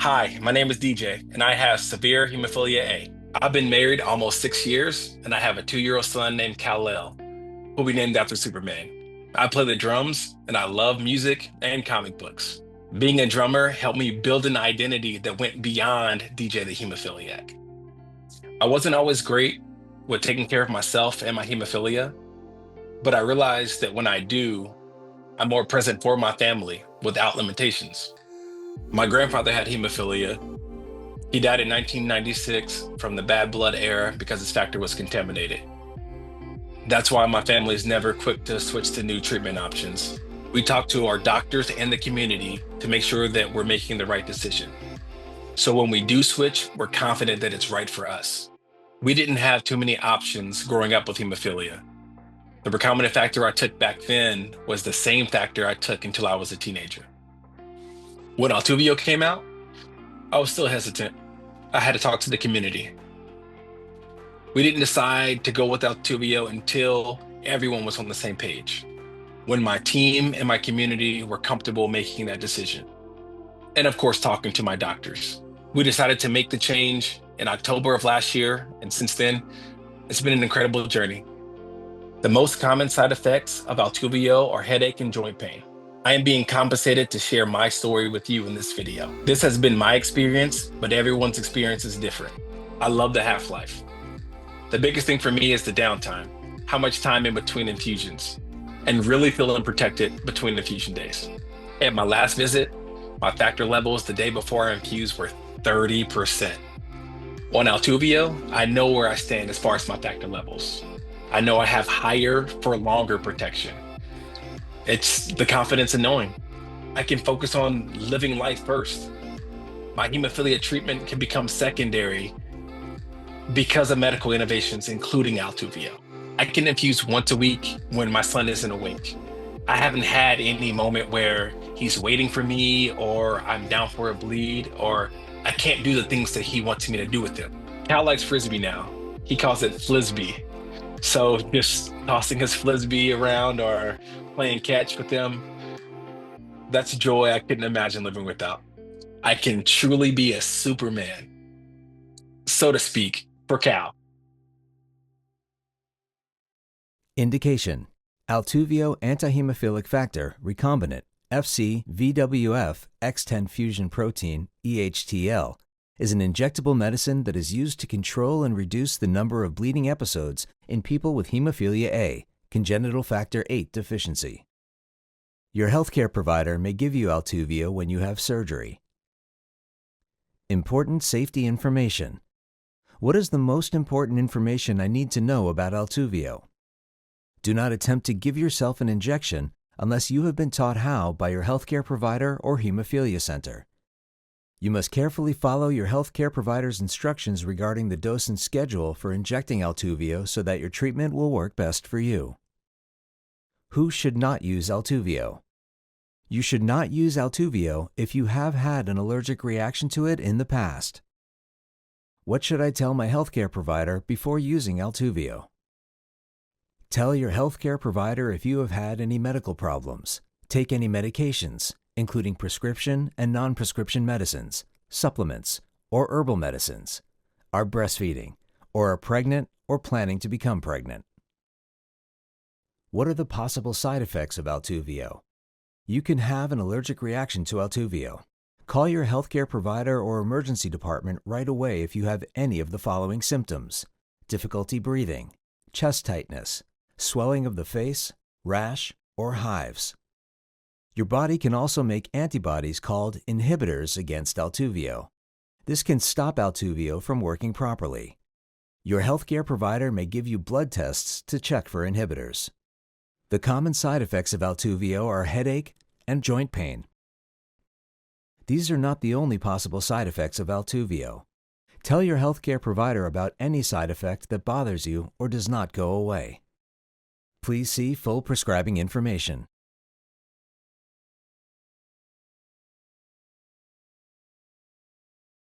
Hi, my name is DJ, and I have severe hemophilia A. I've been married almost 6 years, and I have a 2-year-old son named Kal-El, who we named after Superman. I play the drums, and I love music and comic books. Being a drummer helped me build an identity that went beyond DJ the hemophiliac. I wasn't always great with taking care of myself and my hemophilia, but I realized that when I do, I'm more present for my family without limitations. My grandfather had hemophilia. He died in 1996 from the bad blood era because his factor was contaminated. That's why my family is never quick to switch to new treatment options. We talk to our doctors and the community to make sure that we're making the right decision. So when we do switch, we're confident that it's right for us. We didn't have too many options growing up with hemophilia. The recombinant factor I took back then was the same factor I took until I was a teenager. When ALTUVIIIO came out, I was still hesitant. I had to talk to the community. We didn't decide to go with ALTUVIIIO until everyone was on the same page, when my team and my community were comfortable making that decision. And of course, talking to my doctors. We decided to make the change in October of last year, and since then, it's been an incredible journey. The most common side effects of ALTUVIIIO are headache and joint pain. I am being compensated to share my story with you in this video. This has been my experience, but everyone's experience is different. I love the half-life. The biggest thing for me is the downtime, how much time in between infusions, and really feeling protected between infusion days. At my last visit, my factor levels the day before I infused were 30%. On ALTUVIIIO, I know where I stand as far as my factor levels. I know I have higher for longer protection. It's the confidence in knowing I can focus on living life first. My hemophilia treatment can become secondary because of medical innovations, including ALTUVIIIO. I can infuse once a week when my son isn't awake. I haven't had any moment where he's waiting for me, or I'm down for a bleed, or I can't do the things that he wants me to do with him. Cal likes frisbee now. He calls it flisbee. So just tossing his flisbee around or playing catch with him, that's joy I couldn't imagine living without. I can truly be a Superman, so to speak, for Cal. Indication: ALTUVIIIO antihemophilic factor recombinant FC VWF X10 fusion protein EHTL is an injectable medicine that is used to control and reduce the number of bleeding episodes in people with hemophilia A, congenital factor VIII deficiency. Your healthcare provider may give you ALTUVIIIO when you have surgery. Important safety information. What is the most important information I need to know about ALTUVIIIO? Do not attempt to give yourself an injection unless you have been taught how by your healthcare provider or hemophilia center. You must carefully follow your healthcare provider's instructions regarding the dose and schedule for injecting ALTUVIIIO so that your treatment will work best for you. Who should not use ALTUVIIIO? You should not use ALTUVIIIO if you have had an allergic reaction to it in the past. What should I tell my healthcare provider before using ALTUVIIIO? Tell your healthcare provider if you have had any medical problems, take any medications, including prescription and non-prescription medicines, supplements, or herbal medicines, are breastfeeding, or are pregnant or planning to become pregnant. What are the possible side effects of ALTUVIIIO? You can have an allergic reaction to ALTUVIIIO. Call your healthcare provider or emergency department right away if you have any of the following symptoms: difficulty breathing, chest tightness, swelling of the face, rash, or hives. Your body can also make antibodies called inhibitors against ALTUVIIIO. This can stop ALTUVIIIO from working properly. Your healthcare provider may give you blood tests to check for inhibitors. The common side effects of ALTUVIIIO are headache and joint pain. These are not the only possible side effects of ALTUVIIIO. Tell your healthcare provider about any side effect that bothers you or does not go away. Please see full prescribing information.